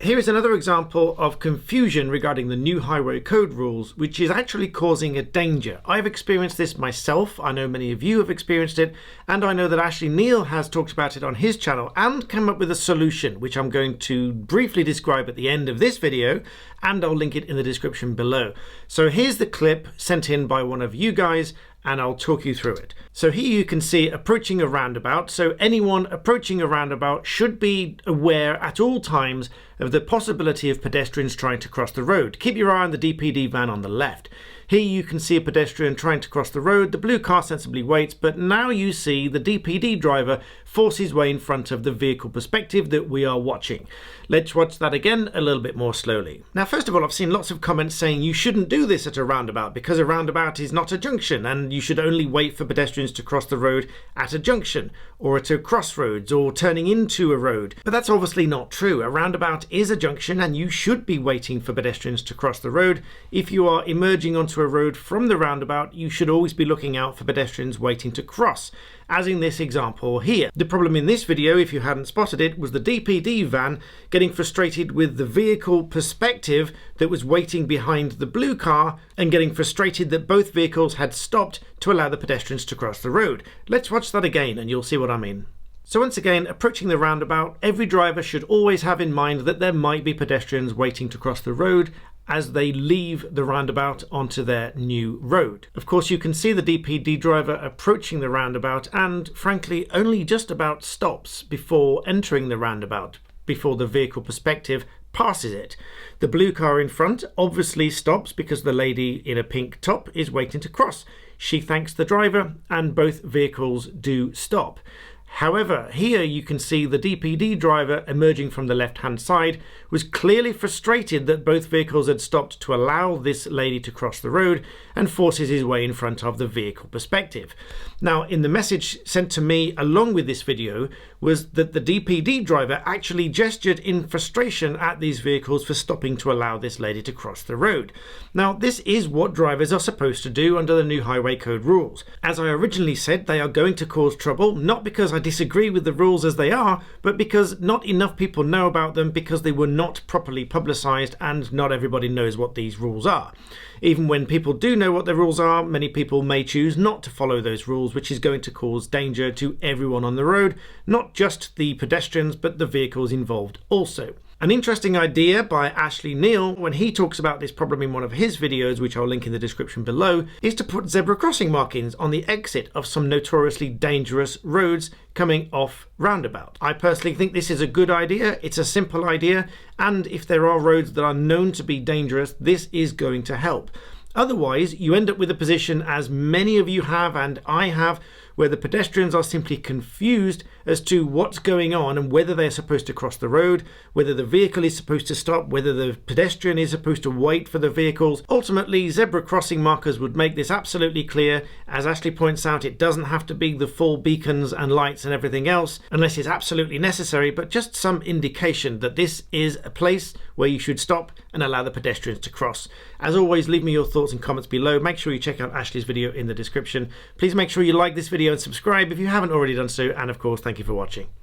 Here is another example of confusion regarding the new highway code rules, which is actually causing a danger. I've experienced this myself, I know many of you have experienced it, and I know that Ashley Neal has talked about it on his channel and come up with a solution, which I'm going to briefly describe at the end of this video, and I'll link it in the description below. So here's the clip sent in by one of you guys, and I'll talk you through it. So here you can see approaching a roundabout. So anyone approaching a roundabout should be aware at all times of the possibility of pedestrians trying to cross the road. Keep your eye on the DPD van on the left. Here you can see a pedestrian trying to cross the road. The blue car sensibly waits, but now you see the DPD driver force his way in front of the vehicle perspective that we are watching. Let's watch that again a little bit more slowly. Now, first of all, I've seen lots of comments saying you shouldn't do this at a roundabout because a roundabout is not a junction and you should only wait for pedestrians to cross the road at a junction or at a crossroads or turning into a road. But that's obviously not true. A roundabout is a junction and you should be waiting for pedestrians to cross the road. If you are emerging onto a road from the roundabout, you should always be looking out for pedestrians waiting to cross, as in this example here. The problem in this video, if you hadn't spotted it, was the DPD van getting frustrated with the vehicle perspective that was waiting behind the blue car and getting frustrated that both vehicles had stopped to allow the pedestrians to cross the road. Let's watch that again and you'll see what I mean. So once again, approaching the roundabout, every driver should always have in mind that there might be pedestrians waiting to cross the road as they leave the roundabout onto their new road. Of course, you can see the DPD driver approaching the roundabout and, frankly, only just about stops before entering the roundabout, before the vehicle perspective passes it. The blue car in front obviously stops because the lady in a pink top is waiting to cross. She thanks the driver and both vehicles do stop. However, here you can see the DPD driver emerging from the left-hand side was clearly frustrated that both vehicles had stopped to allow this lady to cross the road and forces his way in front of the vehicle perspective. Now, in the message sent to me along with this video was that the DPD driver actually gestured in frustration at these vehicles for stopping to allow this lady to cross the road. Now, this is what drivers are supposed to do under the new highway code rules. As I originally said, they are going to cause trouble, not because I disagree with the rules as they are, but because not enough people know about them because they were not properly publicized and not everybody knows what these rules are. Even when people do know what the rules are, many people may choose not to follow those rules, which is going to cause danger to everyone on the road, not just the pedestrians, but the vehicles involved also. An interesting idea by Ashley Neal, when he talks about this problem in one of his videos, which I'll link in the description below, is to put zebra crossing markings on the exit of some notoriously dangerous roads coming off roundabout. I personally think this is a good idea. It's a simple idea, and if there are roads that are known to be dangerous, this is going to help. Otherwise, you end up with a position, as many of you have and I have, where the pedestrians are simply confused as to what's going on and whether they're supposed to cross the road, whether the vehicle is supposed to stop, whether the pedestrian is supposed to wait for the vehicles. Ultimately, zebra crossing markers would make this absolutely clear. As Ashley points out, it doesn't have to be the full beacons and lights and everything else unless it's absolutely necessary, but just some indication that this is a place where you should stop and allow the pedestrians to cross. As always, leave me your thoughts and comments below. Make sure you check out Ashley's video in the description. Please make sure you like this video and subscribe if you haven't already done so, and of course, thank you for watching.